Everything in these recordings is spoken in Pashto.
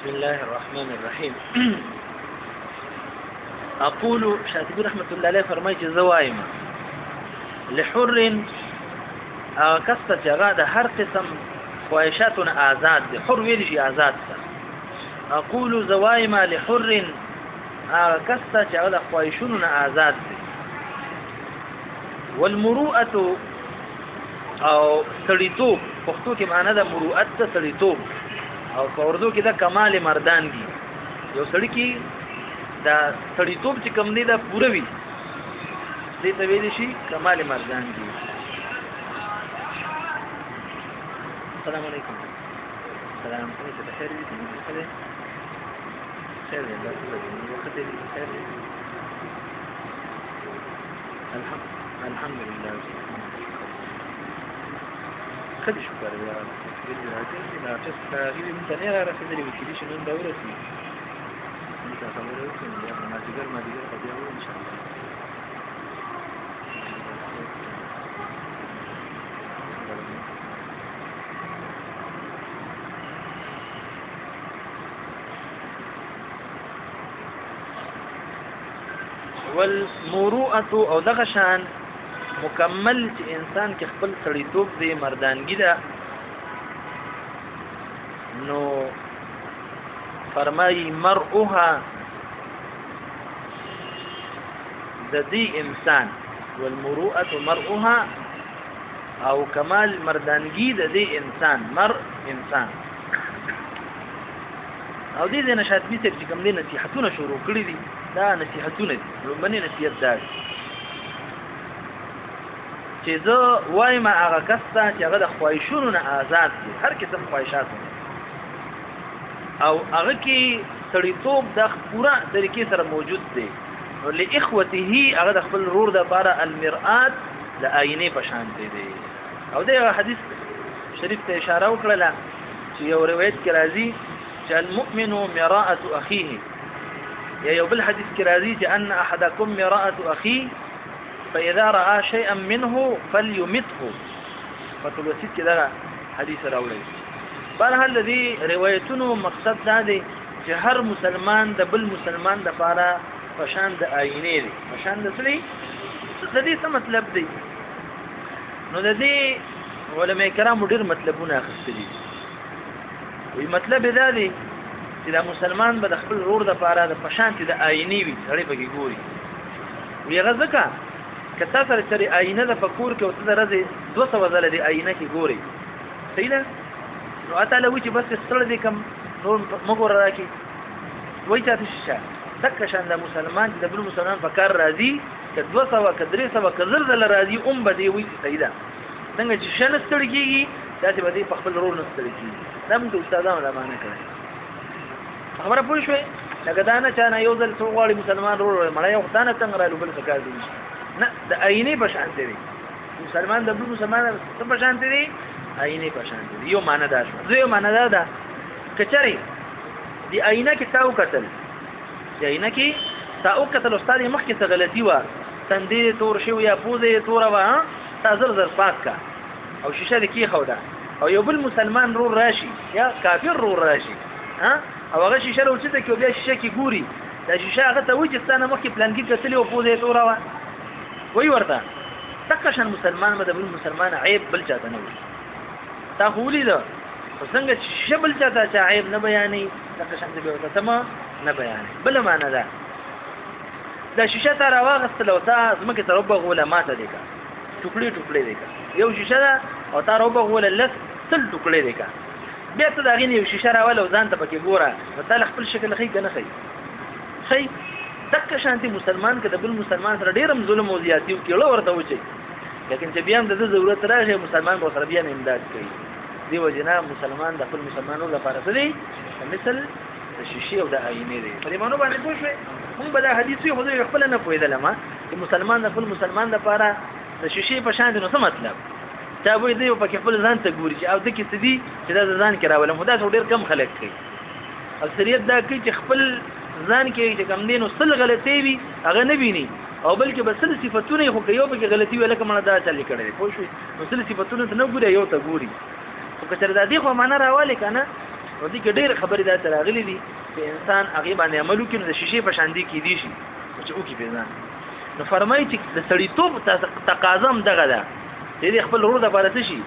بسم الله الرحمن الرحيم. أقول شاطبي رحمة الله عليه فرمایي چې زوایم لحر کسته چې هغه د هر قسم خواهشاتونه آزاد دي. حر ویل شي آزاد ته. أقول زوایم لحر کسته چې هغه د خواهشونو آزاد دي. والمروءه او سړیتوب پښتو کې معنی د مروءت ته سړیتوب او په اردو کې د کمال مردانګي. یو سړی کې دا سړیتوب چې کم دی دا پوره وي دې ته ویل شي کمال مردانګي. السلام علیکم. سلام علیکم. خیر دې خیر خیر دې وخت دې خیر الحمد لله. خد شکر یا دې راځي دا چې تاسو من ته نه راځي د وکیل شنو دا ورسي موږ تاسو سره وکړو یا ما دې په دې ان شاء الله. والمروءه او دغه شان مکمل چې انسان کې خپل سړیتوب دی مردانګي ده نو فرمایي مرؤها د دې انسان والمروءه مرؤها او کمال مردانګي د دې انسان انسان او دې نشاط به چې کوم دي نصيحتونه شروع کړې دي دا نصيحتونه دي لومبني نصيحت ده چې زه وایم هغه کس ته چې هغه د خواهشونو نه آزاد دي هر قسم خواهشات او هغه کې سړیتوب د پوره طریقې سره موجود دی نو لاخوته هغه د خپل رور د لپاره المرآت د آینې په شان دی او د حدیث شریف ته اشاره وکړه چې یو روایت کې راځي چې المؤمن مراءة اخيه یا یو بل حدیث کې راځي چې ان احدکم مراءة اخيه فاذا راى شيئا منه فليمته فتوسید کې دا حدیث راوړی. بهرحال دې روایتونو مقصد دا دی چې هر مسلمان د بل مسلمان د لپاره پشان د آینې دی پشان د سړي د دې څه مطلب دی نو د دې علماء کرام ډېر مطلبونه اخیستلي وي. مطلب دا دی چې دا مسلمان به د خپل رور د لپاره د پشان د آینې وي سړی پکې ګوري وي غزکه کته سره چې آینه د فکر کې او ته درځي 200 ځله د آینه کې ګوري صحیح ده نو اته له وچی بس ستړي دي کم نور مګور راکی وای ته شه تک شان د مسلمان د بل مسلمان فکر راځي ک 200 ک 300 ک زلزل راځي بده وي صحیح ده څنګه چې شنه ستړي کیږي تاسو به په خپل رول نه ستړي کیږي دا موږ استادانو له معنی کوي خبره پوه شوي لکه دا نه چانه یو ځل څوغړی مسلمان رول مړی یو ختانه څنګه رالو بل څه کار دی نه د آینې په شان دی مسلمان د بل مسلمان په شان دی آینې په شان دی یو معنی دا شو یو معنی دا ده کچري دی آینه کې تاو قتل دی آینه کې تاو قتل استاد مخکې څه غلطي و تندې تور شو یا پوزه تور و تازر زر پاک کا او شیشه کې خودا او یو بل مسلمان رور راشي یا کافر رور راشي ها او هغه شیشه ورچته کې بیا شیشه کې ګوري دا شیشه هغه ته وایي چې ستانه مخکې پلانګي کتلې او پوزه تور و وی ورته تکشن مسلمان مده بل مسلمان عیب بل چاته نه وي تا خولي ده څنګه شبل چاته چې عیب نه بیانې تکشن دې ورته سم نه بیانې بل معنا ده دا شیشه ته راوغستل او تا زمکه ته رب علماء ته دیکا ټوکړي ټوکړي دیکا یو شیشه ده او تا رب لس تل ټوکړي دیکا بیا ته دا غینې یو شیشه راول او ځان ته پکې ګوره مثلا خپل شکل خې کنه خې تک شانتي مسلمان کې د بل مسلمان سره ډېرم ظلم او زیاتی کېلو ورته وچی لیکن چې بیا هم د ضرورت راځي مسلمان به سره بیا امداد کوي دی وجنا مسلمان د خپل مسلمانانو لپاره سړي مثل د شیشې او د آینې دی په دې معنی باندې پوه شئ هم به دا حدیث وي خو خپل نه پوهېدل ما چې مسلمان د خپل مسلمان لپاره د شیشې په شان دی نو څه مطلب چا وایي دی په خپل ځان ته ګوري چې او د کې سدي چې دا ځان کې راولم خدا ډېر کم خلک کوي اکثریت دا کوي چې خپل ځان کې چې کم دینو سل غلطي وي هغه نه ویني او بلکې بسل صفاتونه خو یو به غلطي ویل کومه دا چل کړي پوه شو نو سل صفاتونه نه ګوري یو ته ګوري خو کچره د دې خو معنا راواله کنه نو دې کې ډېر خبرې دا تراغلي دي چې انسان هغه باندې عمل وکړي نو د شیشې په شان دي کې دي شي چې او کې پیژان نو فرمایي چې د سړیتوب تقاضا هم دغه ده چې دې خپل ورور د پاره شي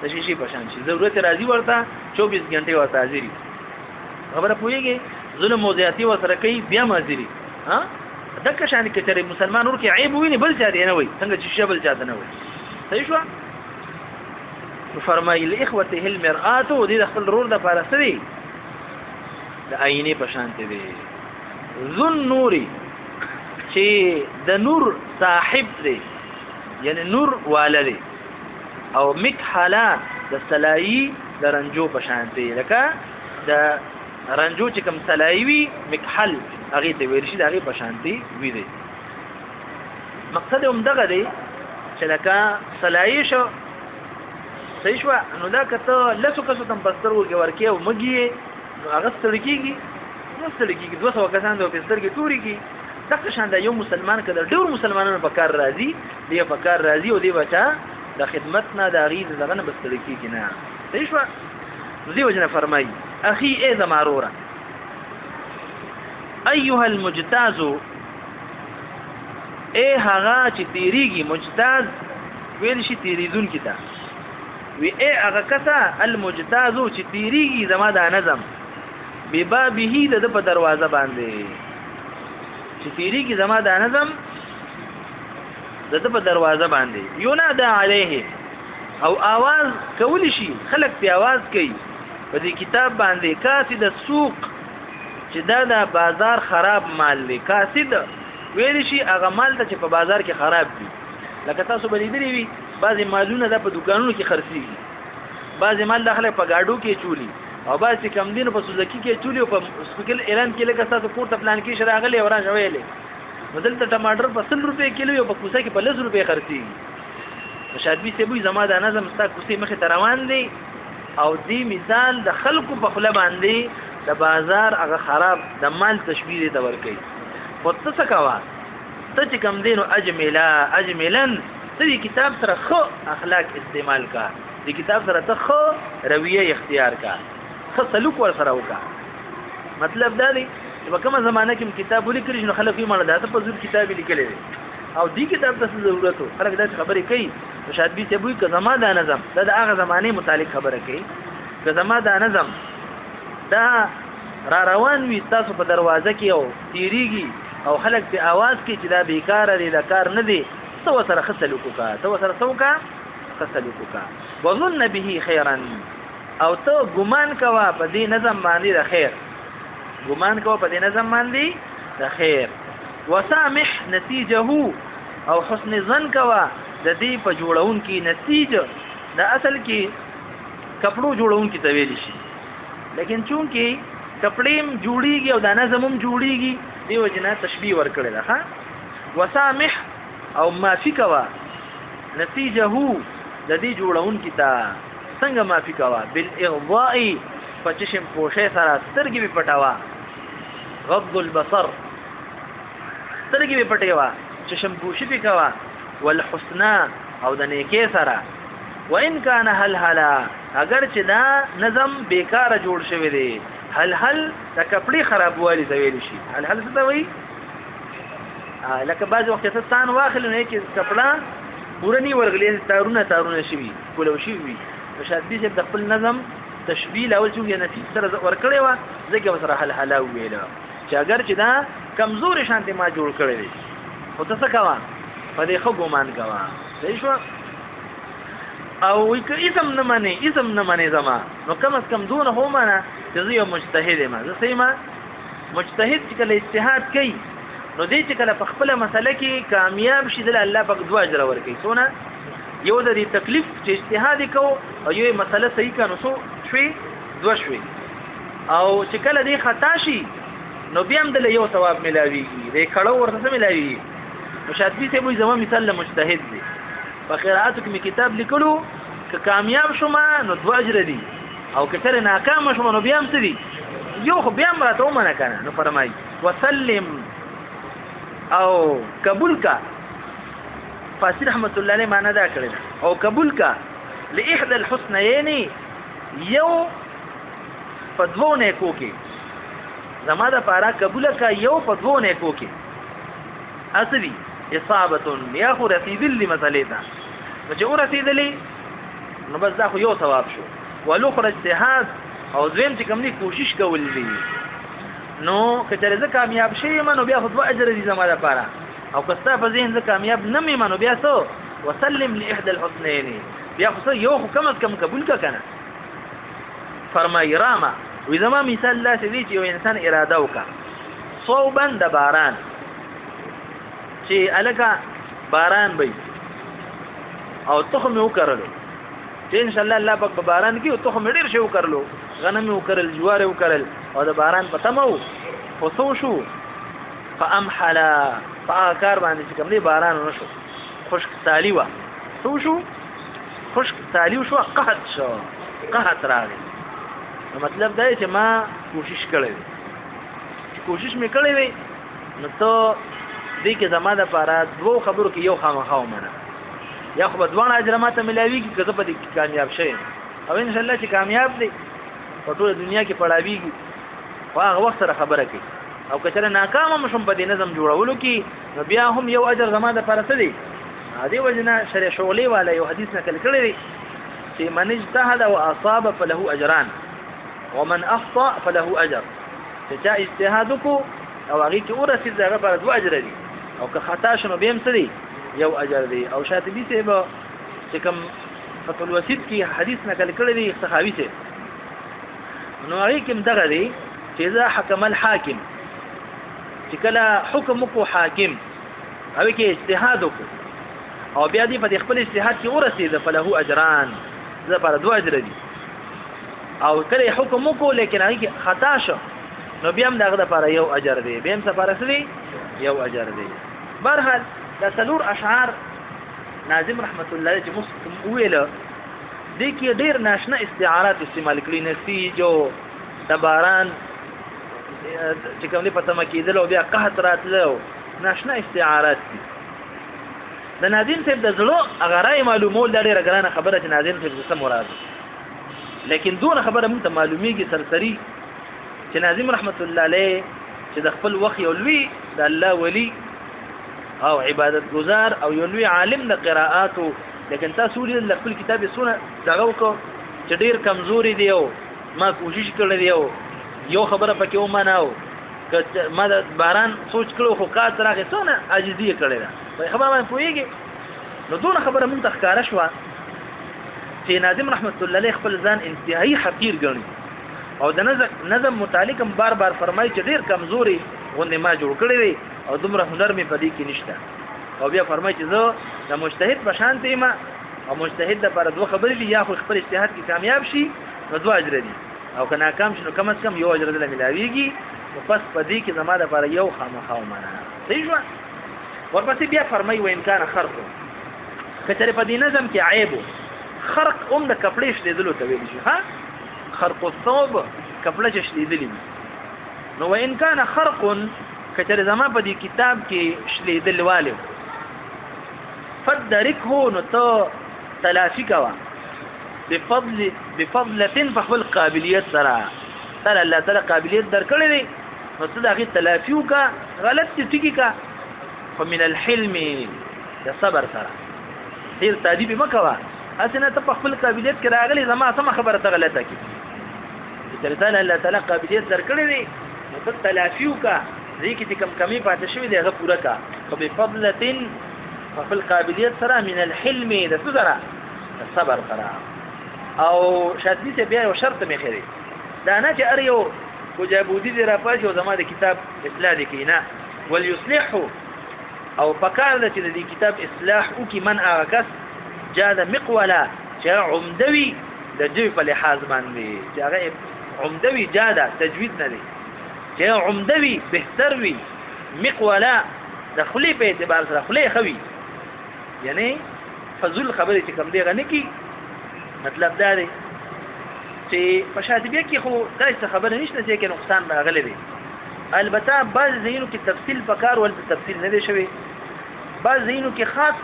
د شیشې په شان شي ضرورت راځي ورته 24 غنټه ورته حاضرې خبره پوهیږي ظلم او زیاتی ورسره کوي بیا حاضرې ها دغه شان کې چې مسلمان ور کې عیب ویني بل چا دی نه وي څنګه چې شبل چا نه وي صحیح شو فرمایي لاخوته المرآت دې خپل ورور د پاره سړي د آینه په شان دی ذن نوري چې د نور صاحب دی یعنی نور والده او مکحلا د سلایی د رنجو په شان دی لکه د رنجو چې کوم سلایوي مکحل هغه ته ویل شي د هغه په شان دی وی دی مقصد هم دغه دی چې لکه سلایی شو صحیح شو نو دا کته لسو کسو تم پستر ورکی او مګي هغه ستړکیږي نو ستړکیږي 200 کسان د پستر کې توري کی دغه شان د یو مسلمان کده ډېر مسلمانانو په کار راځي دی په کار راځي او دی بچا د خدمت نه د غیظ دغه نه بستړکیږي نه صحیح شو دی وجنه فرمایي اخي اے زمارورا ايها المجتاز اے هغه چې تیریږي مجتاز ویل شي تیریدون کیته وی اے هغه کسا المجتاز چې تیریږي زما د نظم ببابه د په دروازه باندې چې تیریږي زما د نظم د په دروازه باندې یونادا علیه او आवाज کول شي خلق په आवाज کوي په دې کتاب باندې کاسد السوق چې دا د بازار خراب مال دی کاسد ویل شي هغه مال ته چې په بازار کې خراب وي لکه تاسو بلیدلی وي بعضی مالونه د په دکانونو کې خرڅيږي بعضی مال داخله په گاډو کې چولی او بعضی کم دین په سوزکی کې چولی او په سپیکل اعلان کې لکه تاسو پورته پلان کې شراغلي وران شویلې بدلته ټماټر په 100 روپے کیلو او په کوسه کې په 100 روپے خرڅيږي شادبي سبوی زما د نظم ستا کوسه مخه تروان دی او دی مثال د خلکو په خله باندې د بازار هغه خراب د مال تشبیه ته ور کوي او څه کوا ته چې کم دینو اجملن دې کتاب سره خو اخلاق استعمال کا دې کتاب سره ته خو رویه اختیار کا خو سلوک ور سره وکا مطلب دا دی چې په کومه زمانہ کې کتاب ولیکل شي نو خلک یې مړه ده په زور کتاب لیکل دي او دې کتاب ته ضرورت وو خلک دا خبرې کوي شاید به ته وي که زما دا نظم دا د هغه زمانه متعلق خبره کوي که زما دا نظم دا را روان وي تاسو په دروازه کې او تیریږي او خلک په आवाज کې چې دا بیکاره دي دا کار نه دی تو سره خسلوکو کا تو سره سوکا خسلوکو کا وظن به خيرا او ته ګمان کوا په دې نظم باندې د خیر ګمان کوا په دې نظم باندې د خیر وسامح نتیجه او حسن ظن کوا د دې په جوړون کې نتیجه د اصل کې کپړو جوړون کې تویل شي لیکن چونکه کپړې جوړیږي او د نظم هم جوړیږي دیو جنا تشبیه ورکړل ها وسامح او معافی کوا نتیجه د دې جوړون کې تا څنګه معافی کوا بالاغضاء پچشم پوشه سره سترګې په پټاوا غض البصر سترګې په پټېوا چشم پوشي په کوا والحسنا او د نیکه سره وان کان هل اگر چې دا نظم بیکاره جوړ شوی دی هل د کپړې خرابوالی ته ویل شي هل څه ته وایي لکه بعض وخت ته ستان واخلو نه کې کپړه پورنی ورغلې تارونه شي کولو شي وي شاید دې د خپل نظم تشبیه اول چې نتیجه سره ورکړې و ځکه وسره هل ویل چې اگر چې دا کمزور شانته ما جوړ کړی دی او تاسو کوا په دې خو ګومان کوا صحیح شو او یک اسم نه معنی زما نو کم از کم دون هو معنا چې یو مجتهد ما زه سیما مجتهد چې کله اجتهاد کوي نو دې چې کله په خپل مسله کې کامیاب شي د الله په دعا اجر ورکړي سونه یو د دې تکلیف چې اجتهاد کو او یو مسله صحیح کانو سو شوي دوا شوي او چې کله دې خطا شي نو بیا هم د یو ثواب ملاويږي دې کړه ورته ملاويږي مشاهدي ته وي زمو مثال مجتهد دي په قرائاتو کې کتاب لیکلو که کامیاب شوم نو دوا اجر دي او که تر ناکام شوم نو بیا هم څه دي یو خو بیا هم راته ومنه کنه نو فرمای وسلم او قبول کا فاسر رحمت الله علیه معنا دا کړل او قبول کا لاحد الحسنیین یو په دوو نیکو کې زما د پاره قبول کا یو په دوو نیکو کې اصلي اصابه یا خو رسیدلی مسئله ده چې او رسیدلی نو بس دا خو یو ثواب شو ولوخر اجتهاد او دویم چې کوم نه کوشش کول دي نو کچره زه کامیاب شې منو بیا خو اجر دي زما لپاره او کستا په ذهن زه کامیاب نه مې منو بیا سو وسلم لاحدى الحسنين بیا خو یو خو کم از کم قبول کا کنه فرمای راما وې زما مثال لا سې چې یو انسان اراده وکا صوبا د باران چې الکا باران وي او تخم یو کړلو چې ان شاء الله الله پاک په باران کې او تخم ډیر شي وکړلو غنم یو کړل جوار یو کړل او د باران په تمو خصو شو فامحلا فاکار باندې چې کوم دی باران نشو خشک سالی وا شو خشک سالی شو قحط شو قحط راغی نو مطلب دا چې ما کوشش کړې چې کوشش مې کړې وي نو ته دې کې زما د پاره دوه خبرو کې یو خامخا ومنه یا خو بدوان اجر ماته ملاويږي که زه په دې کامیاب شې او ان شاء الله چې کامیاب دي په ټول دنیا کې پړاويږي خو هغه وخت سره خبره کوي او که چېرې ناکام هم شم په دې نظم جوړولو کې نو بیا هم یو اجر زما د پاره څه دی دې وجنه شرع شغلي والا یو حدیث نقل کړی دی چې من اجتهد واصاب فله اجران ومن اخطا فله اجر چې چا اجتهاد وکړو او هغه کې ورسید هغه پر دوه اجر دي او که خطا شنو به هم څه دی یو اجر دی او شاطبی سے به چې کوم فتح الوسید کې حدیث نقل کړی دی سخاوي سے نو هغه کې دغه دی چې اذا حكم الحاكم چې کله حکم کو حاکم هغه کې اجتهاد وکړو او بیا دې په خپل اجتهاد کې ورسید فله اجران زه پر دوه اجر دي او کله حکم کو لیکن هغه کې خطا شو نو بیا هم دغه لپاره یو اجر دی بیا هم سفاره سړي یو اجر دی برحال دا څلور اشعار ناظم رحمت الله علیه چې مسلم ویل دي کې ډېر ناشنا استعارات استعمال کړي نسیجو د باران چې کوم نه پته مکه دل او بیا قحط راتلو ناشنا استعارات دي د ناظم صاحب د زړه اغرای معلومول د ډېر غرانه خبره چې ناظم صاحب څه مراد لیکن دون خبره مونږ ته معلومیږي سرسری چې ناظم رحمت الله علیه چې د خپل وخت یو لوی د الله ولی او عبادت گزار او یو لوی عالم د قراءاتو لیکن تاسو لري د خپل کتاب سونه دغه وکړو چې ډیر کمزوري دی او ما کوشش کړی دی یو خبره پکې ومناو که ما د باران سوچ کړو خو کار راغی څونه عاجزي کړی دا خبره باندې پوهیږي نو دون خبره مونږ ته ښکارا شو چې ناظم رحمت الله علیه خپل ځان انتهایی حقیر ګڼي او د نظم متعلق هم بار بار فرمایي چې ډیر کمزوري غوندې ما جوړ کړی دی او دومره هنر مې پدې کې نشته او بیا فرمایي چې زه د مجتهد په شان ته ما او مجتهد لپاره دوه خبرې دي یا خو خپل اجتهاد کې کامیاب شي نو دوه اجر دي او که ناکام شي نو کم از کم یو اجر دې ملاويږي او پس پدې کې زما لپاره یو خامخا ومنه صحیح شو ورپسې بیا فرمایي وان کان خرق کچره په دې نظم کې عیب خرق د کپړې شلیدلو ته ویل شي ها خرق الثوب کپړه شلیدلې نو وان کان خرق کچره زما په دې کتاب کې شلیدل والو فدرکه نو ته تلافی کوا بفضلتين فخل قابلیت سره تعالی الله تعالی قابلیت درکړې دي نو ته دغه تلافیو کا غلط ټکی کا فمن الحلم د صبر سره هیر تعذيب مکوا اسنه ته خپل قابلیت کې راغلي زما سم خبره ته غلطه کی چې تعالی الله تعالی قابلیت درکړې دي نو ته تلافیو کا دې کې کم کمی پاتې شوی دی هغه پوره کا فبفضلتين فخل قابلیت سره من الحلم د سره صبر سره او شادي ته بیا یو شرط می خري دا نه چې ار یو وجابودي دی را پاش او زما د کتاب اصلاح دی کینا وليصلحه او فکر د چې د کتاب اصلاح او کی من اغکس جاده مقولا چې عمدوي د جوی په لحاظ باندې چې هغه عمدوي جاده تجوید نه دی چې عمدوي بهتر وي مقولا د خلی په اعتبار سره خلی خوي یعنی فضل خبره چې کوم دی غنه کی مطلب دا دی چې په شاتبیه کې خو داسې خبره نشته چې کې نقصان راغلی دی البته بعض زینو کې تفصیل پکار ول تفصیل نه دی شوی بعض زینو کې خاص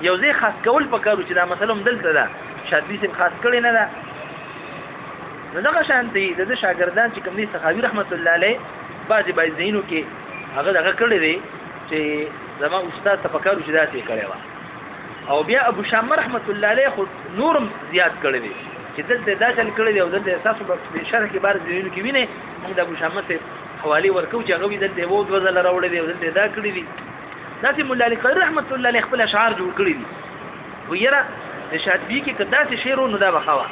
یو ځای خاص کول پکارو چې دا مثلا دلته ده شاتبی سم خاص کړی نه ده نو دغه شانتي د شاګردان چې کوم دي صحابي رحمت الله علیه بعضی زینو کې هغه دغه کړی دی چې زما استاد تفکر چې داسې کړی و او بیا ابو شامه رحمت الله علیه خو نورم زیات کړی دی چې دلته دا چل کړی دی او دلته اساس په شرح کې بار زینو کې ویني موږ د ابو شامه ته حوالی ورکو چې هغه دلته وو د وزل راوړی دی او دلته دا کړی دی داسې مولا علی قاری رحمت الله علیه خپل اشعار جوړ کړی دي ویره د شاطبی کې کدا چې شعر نو دا بخوا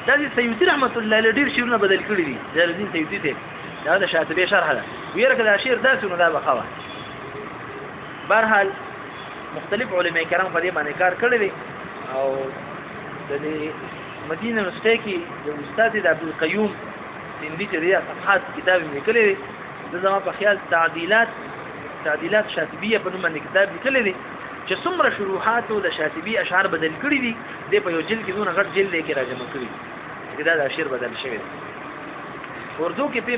داسې سیوطی رحمت الله علیه ډیر شعرونه بدل کړی دي جلال الدین سیوطی ته دا د شاطبی شرح ده ویره کدا شعر داسې نو دا بخوا بهرحال مختلف علماء کرام په دې باندې کار کړی دي او د مدینه یونیورسيټي کې یو استاد د عبدالقیوم سندي چې ریاض صفحات کتاب لیکلی دی د زما په خیال تعدیلات شاطبیه په نوم باندې کتاب لیکلی دی چې څومره شروحات د شاطبی اشعار بدل کړي دي د په یو جلد کې دونه غټ جلد کې راجمع کړي دي دا شعر بدل شوی دی اردو کې په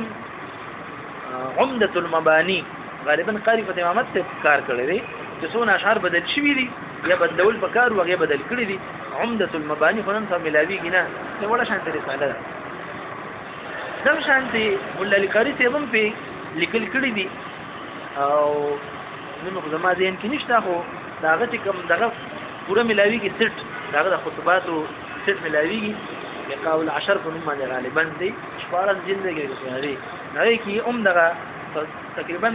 عمدة المبانی غالبا قاری فتح محمد ته کار کړی دی چې څونه اشعار بدل شوي دي یا بدلول په کار وغه بدل کړي دي عمدة المبانی خو نن ملاوي نه څه وړه شانته رساله ده دم شانتي مولا علی قاری ته هم په لیکل کړي دي او نو زما ذهن کې نشته خو داغه چې کوم دغه پوره ملاوي کې سټ داغه د خطباتو سټ ملاوي کې قول 10 په نوم باندې غالبا دي شپارس جلد کې لري نه کې دغه تقریبا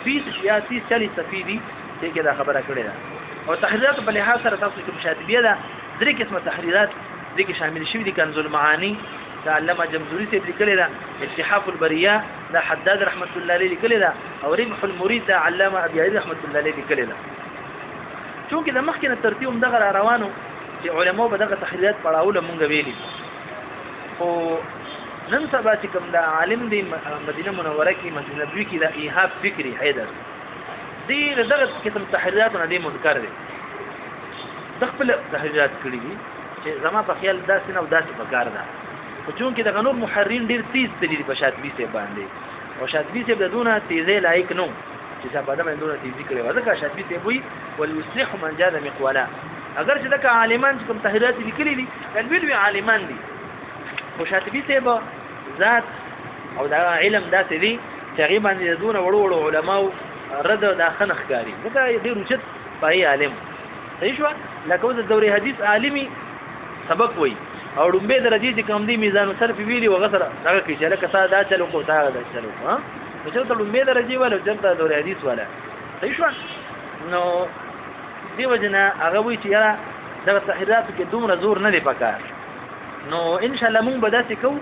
20 یا 30 40 صفحې دي چې دا خبره کړې ده او تحریرات په لحاظ سره تاسو کوم شاطبیه ده درې قسمه تحریرات دي کې شامل شوي دي کنز المعانی دا علامه جمزوري ته لیکل ده اتحاف البريه دا حداد رحمت الله علیه لیکل ده او ربح المرید دا علامه ابي علي رحمت الله علیه لیکل ده چونکه د مخکنه ترتیب دغه روانو چې علماء به دغه تحریرات پړاوله مونږ ویلي او نن سبا چې کوم دا عالم دی مدینه منوره کې مسجد نبوي کې دا ایهاب فکری حیدر دی دغه قسم تحریرات نه دی منکر دي د خپل تحریرات کړی دي چې زما په خیال داسې نه او داسې پکار ده خو چونکې د غنور محررین ډیر تیز دي په شاطبی سه باندې او شاطبی سه بدونه تیزه لایق نو چې صاحب ادم دونه تیزی کړي ځکه شاطبی سه وي وليصلح من جاد مقولا اگر چې دغه عالمان چې کوم تحریرات لیکلي دي کله عالمان دي خو شاطبی سه به ذات او دا علم داسې دي چې غیبا دونه وړو علماء رد دا خنخ کاری ځکه ډیر وچت پای عالم صحیح شو لکه د دوري حدیث عالمي سبق وای او ډمبه درجه چې کوم دی میزان صرف ویلي وغسر هغه کې چې لکه ساده دا چلو کو تا دا چلو ها چې ته ډمبه درجه ولا جنته دوري حدیث ولا صحیح شو نو دی وجنا هغه وی چې یاره د تحریرات کې دومره زور نه دی پکار نو ان شاء الله مونږ به داسې کوو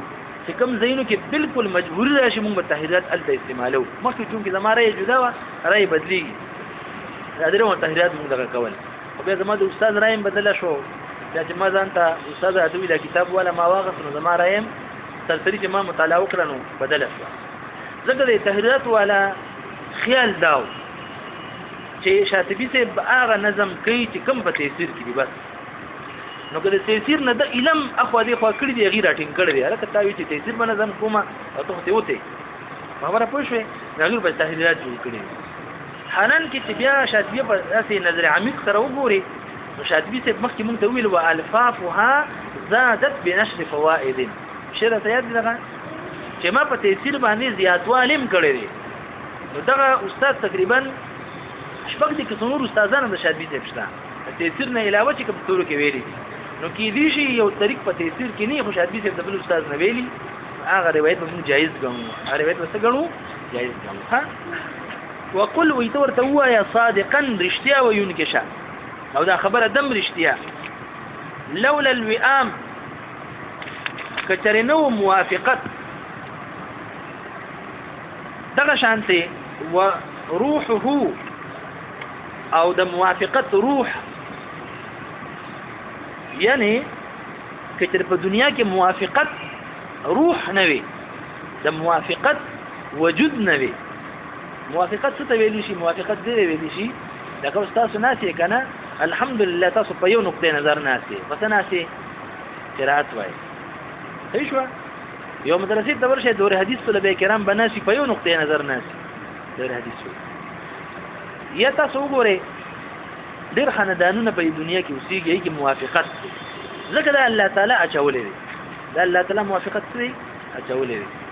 چې کوم زینو کې بالکل مجبوری راشي مونږ به تحریرات الته استعمالو مخکې چونکې زماره جدا و رای بدلیږي دا درو تحریرات مونږ دغه کول او بیا زما د استاد رایم بدله شو چې ما ځان ته استاد ادوی دا کتاب ولا ما واغس نو زما رایم سرسری چې ما مطالعه وکړنو بدله شو ځکه د تحریرات ولا خیال داو چې شاطبی سه هغه نظم کوي چې کوم په تاثیر کې بس نو کله تاثیر نه د علم اخو دې خو کړی دی غیر اټینګ کړی دی هغه ته وی چې تاثیر باندې نظم کومه او ته وته خبره پوښوي نو په تحریرات جوړ کړی حالان کې چې بیا شاطبی په اساس نظر عمیق سره وګوري نو شاطبی سه مخکې مونږ ته ویل و الفافها زادت بنشر فوائد شرط یاد دغه چې ما په تاثیر باندې زیاتوالم کړی دی نو دغه استاد تقریبا شپږ دي کې څنور استادانو د شاطبی سه پښتا تاثیر نه علاوه چې کوم تورو کې ویلي نو کې دي شي یو طریق په تاثیر کې نه خو شاطبی سه د بل استاد نه ویلي هغه روایت به موږ جایز ګڼو هغه روایت به څه ګڼو جایز ګڼو ها وقل ويتور توا يا صادقا رشتيا وينكشا او دا خبره دم رشتيا لولا الوئام كترنو موافقت دغه شانتي وروحه او د موافقت روح یعنی کچر په دنیا کې موافقت روح نه وي د موافقت وجود نه وي موافقت څه ته ویل شي موافقت دې ویل شي دا کوم تاسو ناسي کنه الحمدلله تاسو په یو نقطه نظر ناسي بس ناسي قرات وای صحیح شو یو مدرسې د ورشه دور حدیث طلبه کرام بناسي په یو نقطه نظر ناسي دور حدیث یا تاسو وګورئ ډېر خاندانونه په دنیا کې اوسېږي چې موافقت ذکر الله تعالی اچولې دا الله تعالی موافقت سره اچولې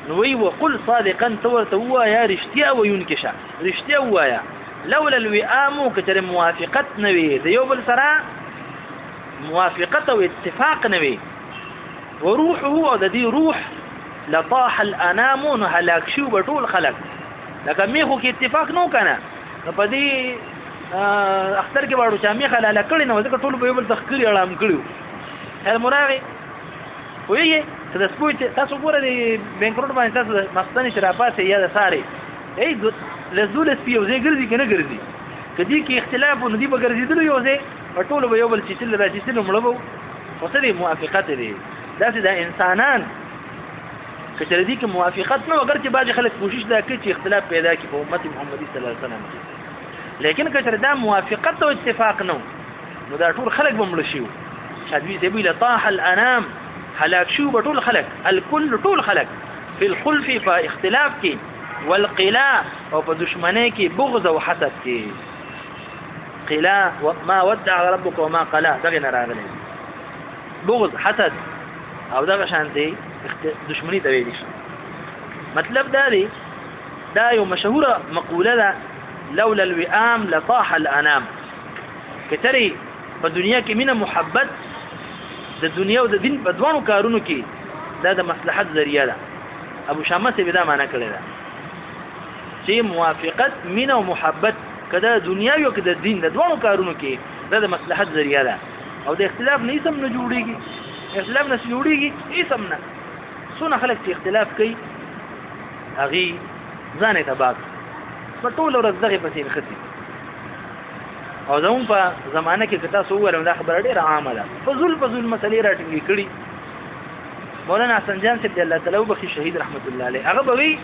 نو وی وقل صادقا تورته وایا رښتیا ويونکې شه رښتیا وایا لولا الوئام کتر موافقت نوي د یو بل سره موافقت او اتفاق نوي وروحه او د دې روح لطاح الانام هلاك شو بطول خلق لکه میخو کې اتفاق نو کنه په دې اختر کې واړو چې میخه لاله کړي نو ځکه ټول په یو بل تخکری اړم کړیو هر مراغي ویږي چې د سپوږ تاسو ګوره د بنکروټ باندې تاسو مستنی شرافات یا د ساري ای لزول سپیو زه ګرځي کنه ګرځي کدی کې اختلاف نو دی به ګرځیدل یو ځای ټول به یو بل چې تل راځي تل مړبو وسره موافقت دي داسې د انسانان کچره دي کې موافقت نو اگر چې باج خلک کوشش دا کوي چې اختلاف پیدا کړي په امت محمدي صلی الله علیه وسلم کې لیکن کچره دا موافقت او اتفاق نو دا ټول خلک به مړ شي شادوی سبیل طاح الانام هلاك شو بطول خلق الكل طول خلق في الخلف فاختلاف کی والقلاء او په دشمنی کې بغض او حسد کې قلاء ما ودع ربك وما قلا دغه نه راغلی بغض حسد او دغه شانتي دشمنی ته ویل شي مطلب دا یو مشهوره مقوله ده لولا الوئام لطاح الانام کتري په دنیا کې مینه محبت د دنیا او د دین په دوانو کارونو کې دا د مصلحت ذریعہ ده ابو شامه څه دا معنا کړی ده چې موافقت مینه او محبت کده دنیا یو کده دین د دوانو کارونو کې دا د مصلحت ذریعہ ده او د اختلاف نه سم نه جوړیږي اختلاف نه جوړیږي هیڅ نه څونه خلک چې اختلاف کوي هغه ځان ته باک په ټول ورځ دغه پسې ختی او زمون په زمانه کې کتا سو ورم دا خبره ډیره عامه ده فزول مسلې راټینګې کړي مولانا حسن جان سید الله تعالی وبخي شهید رحمت الله علیه هغه به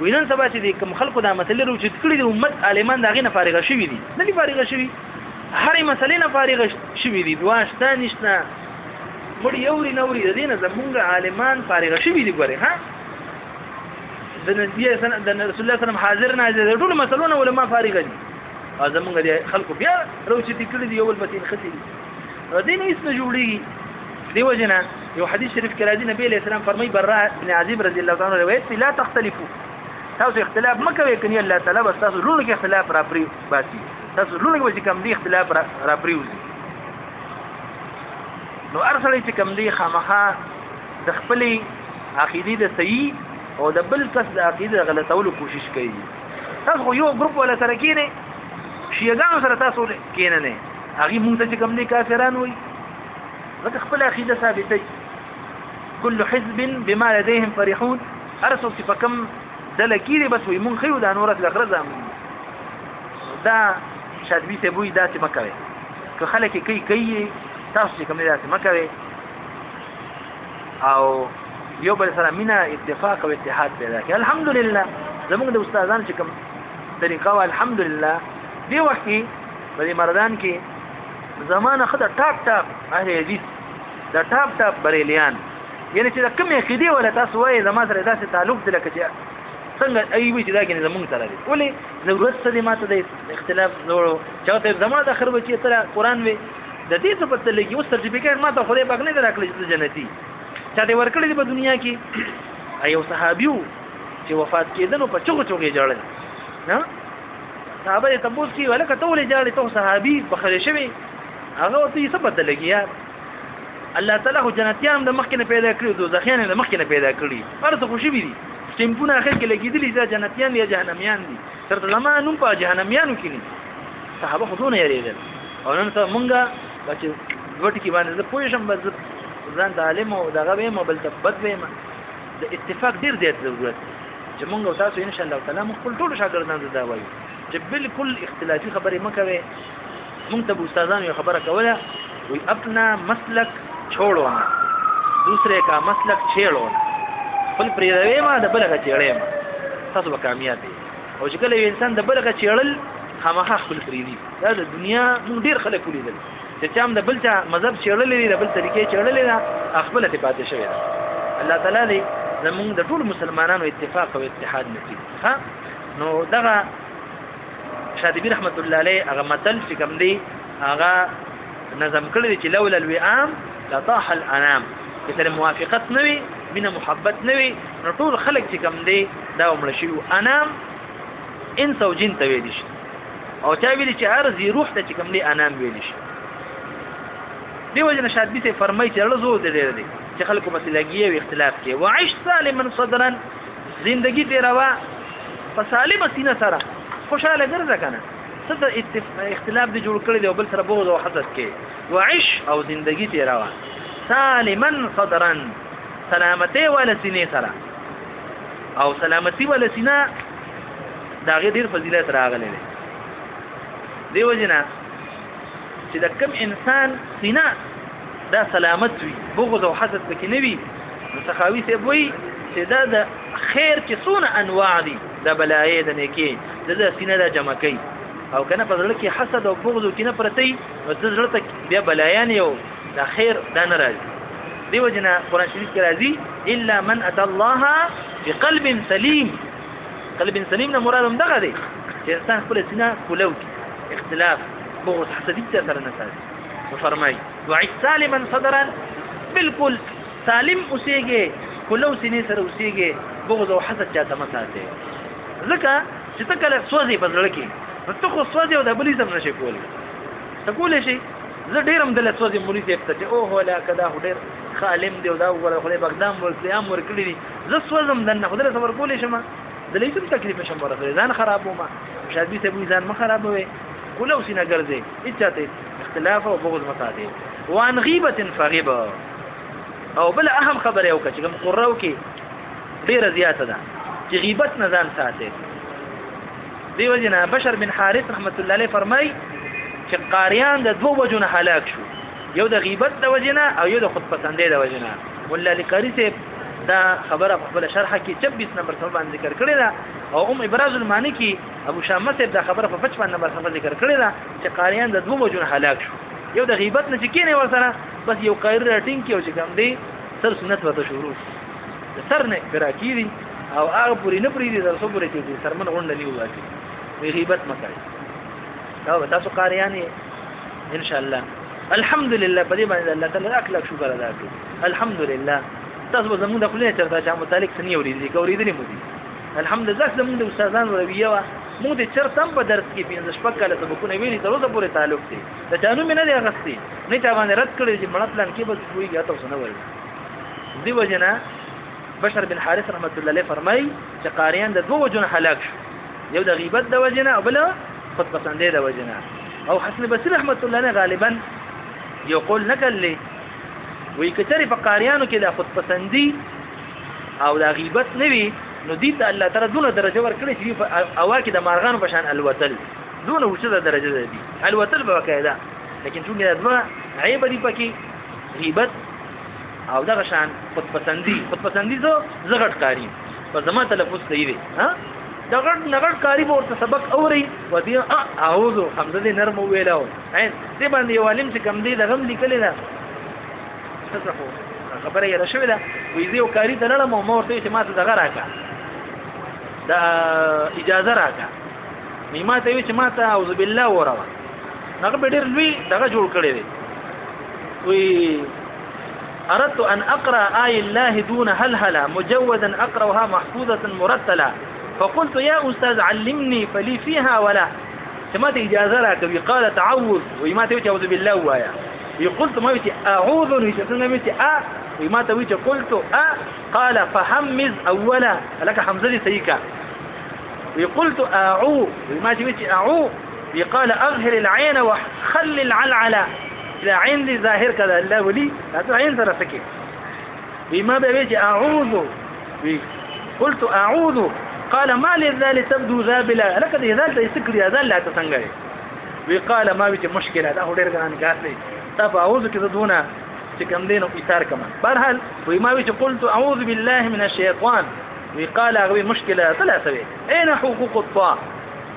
وینن سبا چې کوم خلکو دا مسلې روچت کړي د امت عالمان دغه نه فارغ شوي دي نه دي فارغ شوي هرې مسلې نه فارغ شوي دي دواشته نشته مړ یوري نوري د دینه زمونږ عالمان فارغ شوي دي ګوره ها د نبی صلی الله علیه وسلم حاضر ناظر ټول مسلونه علما فارغ دي زمونږ دي خلکو بیا روچتي کړي دي یو بل پسې ختی دین هیڅ نه جوړیږي دیو جنا یو حدیث شریف کې راځي نبی علیہ السلام فرمایي برا بن عازب رضی الله عنه روایت لا تختلفوا تاسو اختلاف مکوئ کني الله تعالی بس تاسو لونه کې اختلاف را پری باسي تاسو لونه کې کوم دي اختلاف را پریوزي نو ارسل چې کوم دي خامخا د خپلې عقیدې د صحیح او د بل کس د عقیدې غلطولو کوشش کوي تاسو یو ګروپ ولا سره کېنه شیعاګانو سره تاسو کېنه نه هغه مونږ ته کوم دي کافران وي لکه خپل عقیده ثابتې كل حزب بما لديهم فرحون ارسل چې فکم دلکې بس وي مونږ خو د انورت الاخره زمون دا شادوی ته وي دا چې مکوي که خلک کوي تاسو کوم دي چې مکوي او یو بل سره مینا اتفاق او اتحاد پیدا کړي الحمدلله زموږ د استادانو چې کوم طریقه الحمدلله دی وخت په مردان کې زمانه خدای ټاپ اهل حدیث دا ټاپ بریلیان یعنی چې کوم عقیده ولا تاسو وایي زما سره داسې تعلق دی لکه چې څنګه ایوي چې دا کې زمونږ سره دی ولې ضرورت څه دی ماته د اختلاف زوړو چاته زما د اخر بچی تر قران وي د دې څه پته لګي او سرټیفیکټ ماته خدای پاک نه درکړي چې جنتی چاته ورکړي دی په دنیا کې ایو صحابیو چې وفات کېدنو په چوغې جوړل نه صحابه ته تاسو کې ولکه ټول جاړي ته صحابي بخښل شوی هغه ته څه پته لګي الله تعالی خو جنتیان د مخکنه پیدا کړی دوزخیان د مخکنه پیدا کړی ارته خوشي دي سټمپونه اخر کې لګیدلې چې جنتیان یا جهنميان دي تر زمانو په جهنميانو کې نه صحابه خودونه یریدل او نن ته مونږه چې وټی کې باندې زه پوه شم بس ځان د عالم او دغه به مبل تبد به د اتفاق ډیر زیات ضرورت چې مونږ تاسو ان شاء الله تعالی خپل ټول شاګردانو دا وایو چې بالکل اختلافي خبرې مکوي مونږ ته استادانو خبره کوله وي اپنا مسلک छोड़ो ना दूसरे का مسلک छेड़ो ना خپل پریدوي ما د بلغه چېړې ما تاسو به کامیاب دي او چې کله انسان د بلغه چېړل خامخا خپل پریدي دا د دنیا موږ ډیر خلک ولیدل چې چا د بل چا مذهب چېړلې د بل طریقې چېړلې دا خپل ته پاتې شوی دا الله تعالی دې زموږ د ټول مسلمانانو اتفاق او اتحاد نصیب ها نو دغه شادبی رحمت الله علیه هغه متل چې کوم دی هغه نظم کړی چې لولا الوئام لطاح الانام چې سره موافقت نه وي مینه محبت نه وي نو ټول خلک چې کم دی دا ومړ شي انام انس او جن ته ویل شي او چا ویل چې ارزي روح ته چې کم دی انام ویل شي دیو جن شادبی سے فرمایي چې رزو دې دې چې خلکو بس لګي او اختلاف کې وعيش سالما صدرا زندگی تیروا فسالم سینه سره خوشاله ګرځه کنه څه اختلاف دې جوړ کړی دی او بل سره بغض او حسد کې وعيش او زندگی تیروا سالما صدرا سلامتی ولا سینې سره او سلامتی ولا سینه دا غیر فضیلت راغلی دی دیو جنا چې د کم انسان سینه دا سلامت وي بغض او حسد پکې نه وي نو سخاوي ته وي چې دا د خیر چې څونه انواع دي د بلایې د نیکی د سینه د جمع کوي او کنه په ځل کې حسد او بغض کې نه پرتې او د ځل ته بیا بلایان یو د خیر دا نه راځي دیو جنا قرآن شریف کې راځي الا من اتى الله بقلب سلیم قلب سلیم نه مراد هم دغه دی چې انسان خپل سینه کولو اختلاف بغض حسدیت سره نه ساتي فرمای وعيش سالما صدرا بالکل سالم اوسېږي کولو سینې سره اوسېږي بغض او حسد چاته ما ساتي ځکه چې ته کله سوځي په ځل کې نو ته خو سوځي او د بلی سم نشي کولی ته کولې شي زه ډیرم د سوځي مولي ته ته او هولا کدا هډر خالم دی او دا ولا خو بغدام ورقيام ورکړي دي زه سوځم دنه خو درته ورکولې شم د لیسم تکلیف شم ورته ځان خرابو ما شادي ته وې ځان ما خرابوي کولو سینه ګرځي اچته اختلاف او بغض متعدي وان غیبه فغیبه او بل اهم خبره یو چې کوم قراو کې ډیره زیاته ده چې غیبت نه ځان ساتي دیو جنا بشر بن حارث رحمت الله علیه فرمای چې قاریان د دوه وجونه هلاک شو یو د غیبت د وجنه او یو د خود پسندې د وجنه مولا لقاری سے دا خبره په خپل شرح کې 26 نمبر څخه باندې ذکر کړی دا او ابراز المانی کې ابو شامه سے دا خبره په 55 نمبر څخه ذکر کړی دا چې قاریان د دوه وجونه هلاک شو یو د غیبت نه چې کینه ورسره بس یو قیر راټینګ کې او چې کوم دی سر سنت ورته شروع د سر نه کراکیری او هغه پوری نه پری دي د صبر کې سرمن غونډه نیو واکي غیبت مکای دا تاسو قاریان ان شاء الله الحمدلله په دې باندې الله تعالی اکلک شکر ادا کړو الحمدلله تاسو زموږ د خپل چرته چې متعلق سنی ورېدي کوریدنی مو دي الحمدلله زموږ د استادانو رویه موږ د چرته په درس کې 15 شپږ کاله سبقونه ویلي تر اوسه پورې تعلق دي د چانو مې نه دی غستی نه تا باندې رد کړی چې مړ پلان کې بس ویږي تاسو نه وایي دی وجنا بشر بن حارث رحمت الله علیه فرمای چې قاریان د دوه وجونه هلاک شو یو د غیبت د وجنه او بل خود پسندې د وجنه او حسن بصری رحمت الله علیه غالبا یو قول نکړ لې وی کچری په قاریانو کې د خود پسندي او د غیبت نوي نو دې ته الله تعالی دونه درجه ورکړي چې په اوا کې د مارغانو په شان الوتل دونه وشده درجه دي الوتل به قاعده لیکن څنګه دغه عیب دي پکې غیبت او دغه شان خود پسندي زو زغټ کاری په زما تلفظ کوي دي ها دغه نغټ کاری ورته سبق اوري و دې اعوذ حمزه دې نرم ویلاو عین دې باندې یو عالم چې کم دې دغه لیکل دا تصحو خبره یې راشوي دا وې دې کاری ته لړم او ورته چې ما ته دغه راکا دا اجازه راکا ما ته چې ما ته اعوذ بالله وروا هغه به ډېر لوی دغه جوړ کړی دی وی اردت ان اقرا آي الله دون هلهله مجودا اقراها محفوظه مرتله فقلت يا استاذ علمني فلي فيها ولا سمعت اجازه راكبي قال تعوذ وما توجه اعوذ بالله ويا قلت ما يتي اعوذ ويتسنى متي وما توجه قلت قال فحمز اولا لك حمزه سيكا وقلت اعو وما توجه اعو قال اظهر العين وخلي العلعله الى عين لي ظاهر كذا الله ولي هذا عين ترى سكي وما بيجي اعوذ قلت اعوذ قال ما لذلك تبدو ذابلا لك ذلك يسكر يا ذل لا تسنغري وقال ما بيجي مشكله ده ډېر غان غاسي طب اعوذ كذا دون كم دينه اثار كمان برحال وما بيجي قلت اعوذ بالله من الشيطان وقال اغوي مشكله ثلاثه اين حقوق الطاء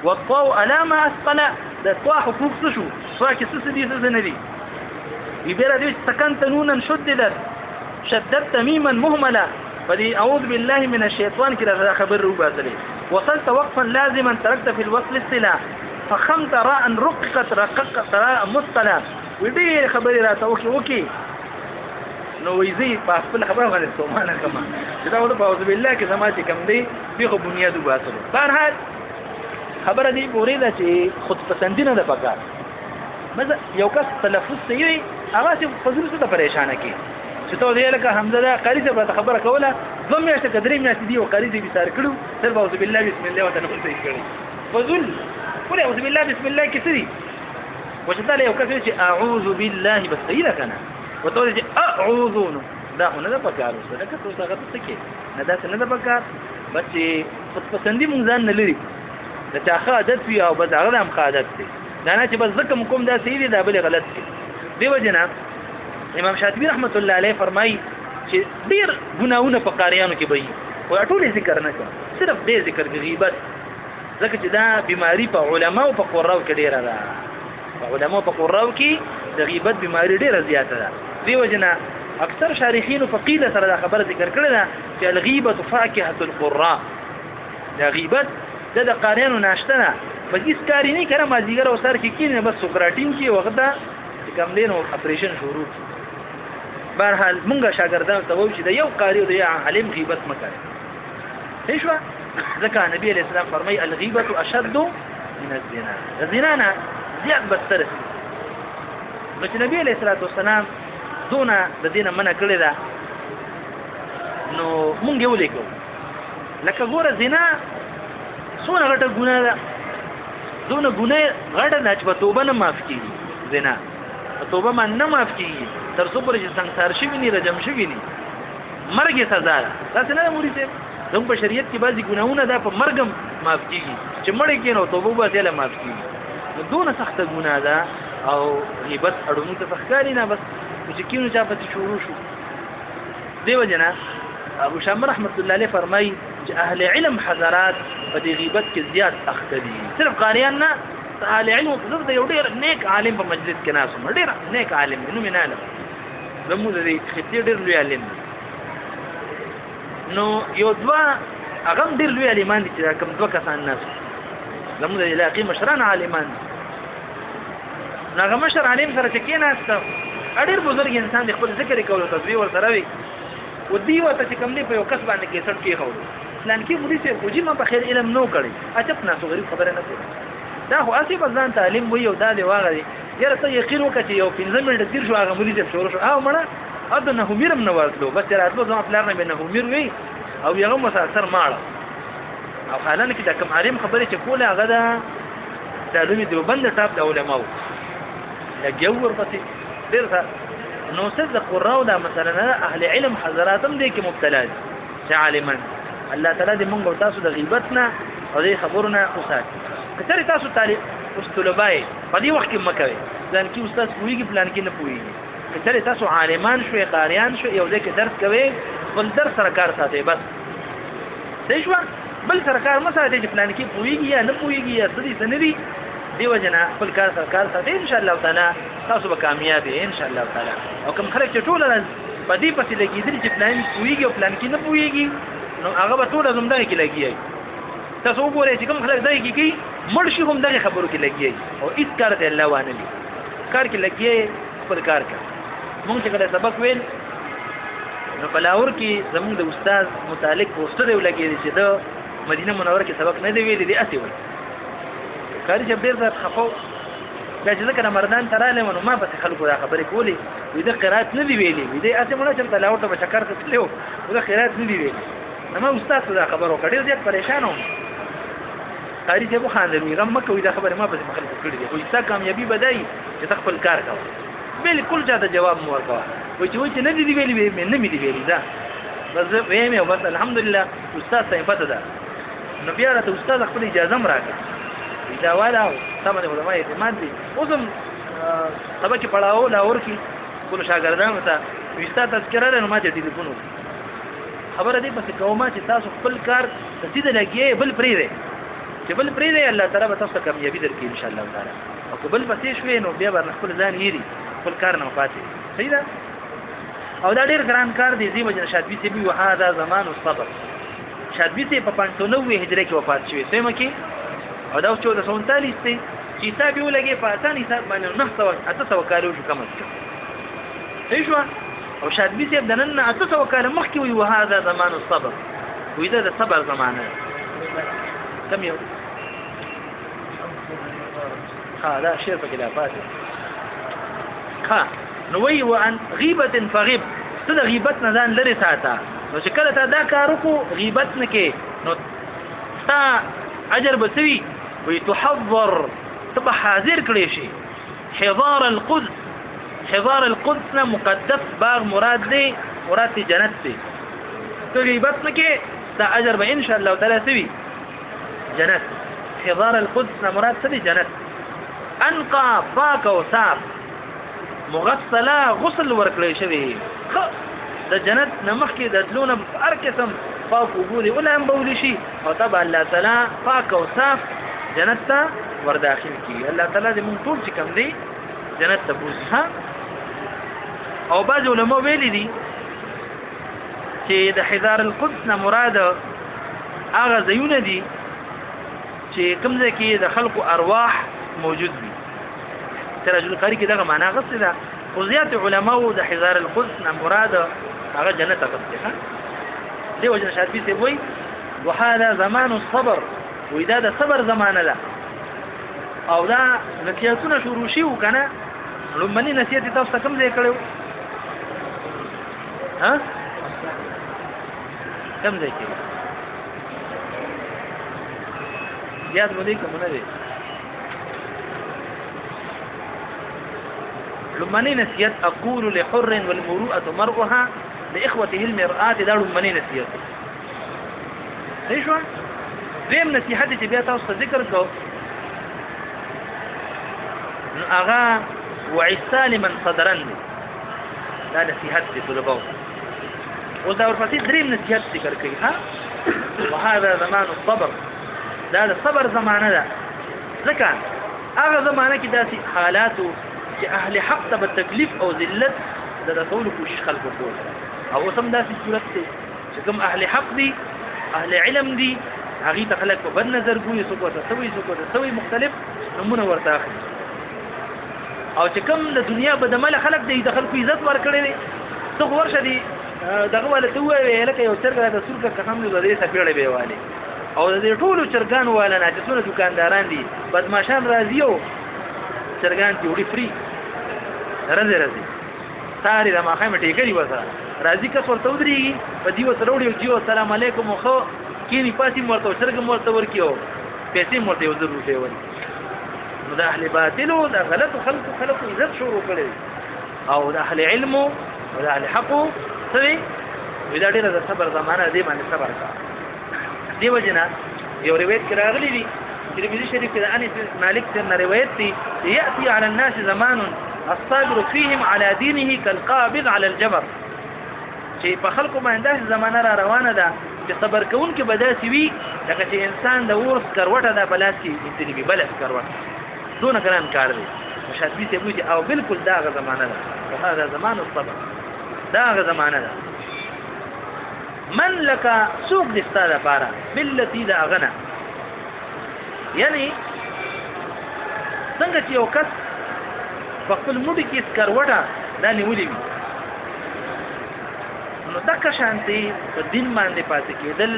والطاء الا ما اثقل ده الطاء حقوق شو فاكي سدي سندي يبرا دي سكنت نونا شددت ميما مهملا فدي أعوذ بالله من الشيطان كده خبر روباتلي وصلت وقفا لازما تركت في الوصل السلا فخمت راء رققت راء مصطلا ودي خبري لا توكي نو ویزي په خپل خبره باندې سومانه کما چې دا وته اعوذ بالله کې سما چې کم دی په بنیاد وباسو بهرحال خبره دی پورې ده چې خود پسندینه ده پکار مثلا یو کس تلفظ کوي هغه چې فضل څه پریشانه کی چې ته دې لکه حمزه ده قاری ته به خبره کوله دوه میاشتې کدرې میاشتې دی او قاری دې بيسار کړو تر اعوذ بالله بسم الله وتعالى کوي کړي فضل قول اعوذ بالله بسم الله کثري وشتاله یو کس چې اعوذ بالله بس صحیح کنه وته چې اعوذ دا نه ده پکار اوسه دا څه هغه څه کې نه دا څه نه ده پکار بس خود پسندي مونږ ځان نه لري دا چې عادت وي او بس هغه هم عادت دي دا نه چې بس ځکه کوم دا صحیح دی دا بل غلط دی دیو جنا امام شاطبی رحمت الله علیه فرمایي چې ډیر ګناونه په قاریانو کې وي او ټول ذکر نه کوي صرف دې ذکر غیبت ځکه چې دا بیماری په علماء او په قراو کې ډیره ده په علماء په قراو کې د غیبت بیماری ډیره زیاته ده دیو جنا اکثر شارحین او فقیه سره دا خبره ذکر کړل ده چې الغیبه فاکهه القراء دا غیبت د قاریانو ناشته نه بس هیڅ کاری نه کړه ما دیګر او سر کې کینې بس سوکراټین کې وخت دا کوم دینو اپریشن شروع بهرحال مونږه شاګردان ته وایو چې د یو قاری او د یو عالم غیبت مکړي هیڅ وا ځکه نبی علیہ السلام فرمای الغیبه اشد من الزنا الزنا نه زیات بدتر نو چې نبی علیہ السلام دونه د دینه منع کړی دا نو مونږ یو لیکو لکه ګوره زنا څونه غټه ګناه ده دونه ګناه غټه نه چې په توبه نه معاف کیږي زنا په توبه باندې نه معاف کیږي تر څو پورې چې څنګه شي ویني رجم شي ویني مرګ سزا ده تاسو نه موري ته زموږ په شریعت کې بعضي ګناهونه ده په مرګم معاف کیږي چې مړ کې نو توبه به تل معاف کیږي دونه سخت ګناه ده او غیبت اړونو ته فخکاری نه بس چې کینو چا پته شروع شو دیو جنا ابو شامه رحمت الله علیه فرمای چې اهل علم حضرات په دې غیبت کې زیات اخته دي صرف قاریان نه اهل علم زړه یو ډېر نیک عالم په مجلس کې ناس ډېر نیک عالم نو میناله زموږ دې خپل ډېر لوی عالم نو یو دوا هغه ډېر لوی عالمان دي چې کوم دوه کسان ناس زموږ دې علاقې مشران عالمان هغه مشر عالم سره چې کېناست اړیر بزرګ انسان د خپل ذکر کولو تسبیح ور سره وي و دی وته چې کوم دی په یو کس باندې کې سړ کې خو پلان کې مودي سي کوجی ما په خیر علم نو کړي اچپ نه غریب خبره نه کوي دا خو اسی بزان تعلیم وي او دا دی واغ دی یاره ته یقین وکړي یو 15 منټ تیر شو هغه مودي چې شروع شو او مړه اته نه هميرم نه ورتلو بس راتلو زما پلان نه نه همير وي او یو مسافر ماړه او حالانه کې دا کوم عالم خبره چې کوله هغه دا تعلیم دی بند ټاپ د علماء لګور پسې ډیر نو څه د قراو دا مثلا اهل علم حضراتم دي کې مبتلا دي چې عالمان الله تعالی دې موږ تاسو د غیبت نه او دې خبرونه اوسات کله تاسو طالب اوس طلبای په دې وخت کې مکوي ځان کې استاد کویږي پلان کې نه پويږي کله تاسو عالمان شوي قاریان شو یو ځکه درس کوي بل درس سره کار ساتي بس صحیح شو بل سره کار مساله دې پلان کې پويږي یا نه پويږي یا سدي سنري دیو جنا خپل کار سره کار ساتي ان شاء الله تعالی تاسو به کامیاب یې ان شاء الله تعالی او کوم خلک چې ټول په دې پسې لګیدل چې پلان پويږي او پلان کې نه پويږي نو هغه به ټول زموږ کې لګیږي تاسو وګورئ چې کوم خلک دای کې مرشي هم دغه خبرو کې لګیږي او هیڅ کار ته الله وانه دي کار کې لګیږي خپل کار کوي مونږ چې کله سبق ویل نو بلاور کې زموږ د استاد متعلق پوسټر یو لګیږي چې د مدینه منوره کې سبق نه دی ویلي دی اسی وایي کاری چې ډېر زیات خفو دا چې ذکر مردان تراله نو ما به خلکو دا خبرې کولې وې د قرات نه دی ویلي وې دې اته مونږ چې تلاوت به چکر ته تلو دا قرات نه دی ویلي نو استاد دا خبرو کړي ډېر پریشان وم کاری چې په خاندل وي غم مکه وې دا خبره ما به خلکو کړي دي خو ایسا کامیابی بدای چې خپل کار کوي بالکل جاده جواب مو ورکوا وې چې نه دی ویلي مې نه مې دی ویلي دا بس وې مې بس الحمدلله استاد ته پته ده نو بیا راته استاد خپل اجازه راکړه دا والا سم د علماء اعتماد دي اوسم سبق پڑھاو لاور کی ټول شاګردانو ته وستا تذکرہ نه ما ته ټلیفون خبره دی پس کومه چې تاسو خپل کار سیده لګي بل پری دی چې بل پری دی الله تعالی به تاسو کامیابی درکړي ان شاء الله تعالی او بل پسې شوي نو بیا بر خپل ځان یری خپل کار نه پاتې صحیح ده او دا ډیر ګران کار دی زی وجه شادبی سی بي وهذا زمان الصبر شادبی سی په 590 هجری کې وفات شوی سمه کې او دا 1439 ته چې حساب یو لګي په اساني حساب باندې 900 کالو شو کم صحیح شو او شاطبي صاحب د نن 800 کال مخکې وي وهذا زمان الصبر وإذا د صبر زمانه کم یو دا شعر په خلافات نو وی وان غیبت فغب ته د غیبت نه ځان لري ساته نو چې کله ته دا کار وکړو غیبت نه کې نو تا اجر بسوي وي تحضر تبقى حاضر کړی شي حضار القدس نه مقدس باغ مراد دی مراد دی جنت دی ته غیبت نه کې دا اجر به ان شاء الله تعالی سوي جنت حضار القدس نه مراد سوي جنت انقى پاک او صاف مغسله غسل ورکړی شوی د جنت نمخ کې د دلونه هر قسم پاک وبولي ولا هم بولی شي او طبعا الله تعالی پاک او صاف جنت ته ور داخل کی الله تعالی دې مونږ ټول چې کوم دی جنت ته بوځي ها او بعض علماء ویلي دي چې د حضار القدس نه مراد هغه ځایونه دي چې کوم ځای کې د خلقو ارواح موجود وي ترجل قاری کې دغه معنا غوښته ده خو زیات علماء د حضار القدس نه مراد هغه جنت غوښته ها دی وجه شاطبي ته وای وهذا زمان الصبر واذا ده صبر زمانه ده او دا نصیحتونه شروع شي وکنه لمنی نصیحت تاسو کوم ځای کړو ها کوم ځای کې یاد مو دې کوم نه دی لمنی نصیحت اقول لحر والمروءه مرؤها لاخوته المرآه دا لمنی نصیحت دی شو دیم نصیحت چې بیا تاسو ذکر کو اغا وعسال من صدرن دا نصیحت دی طلباو او دا ورپسې دریم نصیحت ذکر کوي ها وهذا زمان الصبر دا الصبر زمانه ده ځکه هغه زمانه کې داسې حالاتو چې اهل حق ته تکلیف او ذلت د رسول کوشش خلکو کول او سم داسې صورت دی چې کوم اهل حق دي اهل علم دي هغه ته خلک په بد نظر ګوري څوک ته سوي مختلف نمونه ورته اخلي او چې کوم د دنیا بدمل خلک دی د خلکو عزت ورکړي دي څو ورشه دي دغه ولته وایي لکه یو چرګ د سورکه قسم دی د سپېړې به والي او د ټولو چرګان والا نه چې څونه دکانداران دي بدمعشان راځي او چرګان ته وړي فری راځي ساري د ماخه مټې کوي وسه راځي که ورته ودرېږي په دیو سره وړي جیو السلام علیکم خو کینی پاتې مرته چرګ مرته ورکیو پیسې مرته یو ضرور دی ونی نو د اهل باطل او د غلط خلق عزت شروع کړي او د اهل علم او د اهل حق سوي ودا ډیره د صبر زمانہ دی باندې صبر کا دی وجنا یو روایت کې راغلی دی ترمذی شریف کې د انس مالک څخه روایت دی یاتي على الناس زمان الصابر فيهم على دينه كالقابض على الجبر چې په خلکو باندې زمانہ را روانه ده چې صبر کوون کې بداسي وي لکه چې انسان د ورس کروټه ده بلاسي دې بلس کروټه دون ګران کار دی شاطبي ته وایي او بالکل دا غ زمانہ ده هذا زمان الصبر دا غ زمانہ ده من لك سوق د استاده پارا بالتي دا غنا یعنی څنګه چې یو کس په خپل موډ کې سکروټه دا نیولې وي نو دغه شانتي په دین باندې پاتې کېدل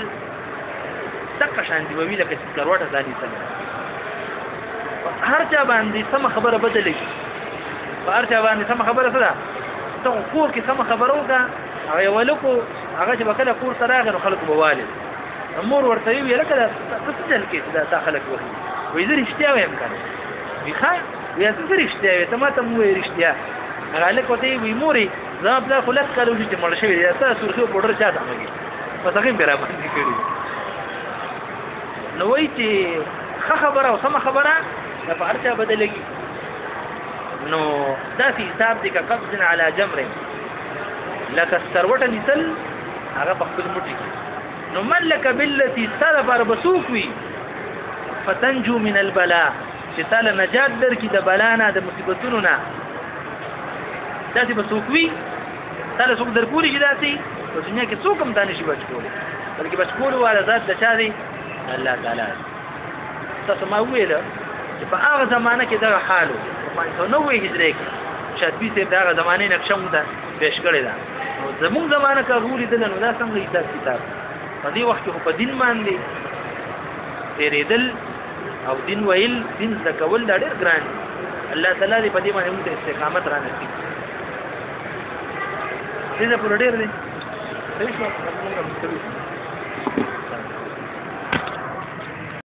دغه شانتي وی لکه سکروټه ځاني څنګه هر چا باندې سم خبره بدلې هر چا باندې سم خبره څه ده ته کور کې سم خبره وکړه او یو لکو هغه چې بکله کور سره راغی نو خلک بواله امور ورته وی لکه څه ځل کې دا خلک وایي وې زه رښتیا وایم کنه وی ښه وی زه رښتیا وایم ته ماته مو رښتیا هغه لکه ته وی موري زما بل خلک کالو چې مړ شوی دی تاسو سرخه پودر چاته مګي په تاګم برابر دي کړی نو وای چې خبره او سم خبره په ارچا بدلږي نو دا فی حساب دي کا قبض علی جمر لك السروټه نسل هغه په خپل موټی نو ملک بالتي سربر بسوق وی فتنجو من البلاء چې تعالی نجات درکې د بلا نه د مصیبتونو نه داسې بسوق وی تعالی څوک درکولي چې داسې په دنیا کې څوک هم دانشي بچ کولی بلکې بچ کول والا ذات د چا دی الله تعالی تاسو ما ویل چې په هغه زمانہ کې دا حالو په 1990 هجری کې شاید به دا زمانه نقشه مو ده پیش کړی دا زموږ زمانه کا غوري دل نو دا څنګه حساب کتاب په دې وخت کې په دین باندې تیرېدل او دین ویل دین زکول دا ډېر ګران الله تعالی دې په دې باندې موږ استقامت را نصیب دې نه پر ډېر دی صحیح شو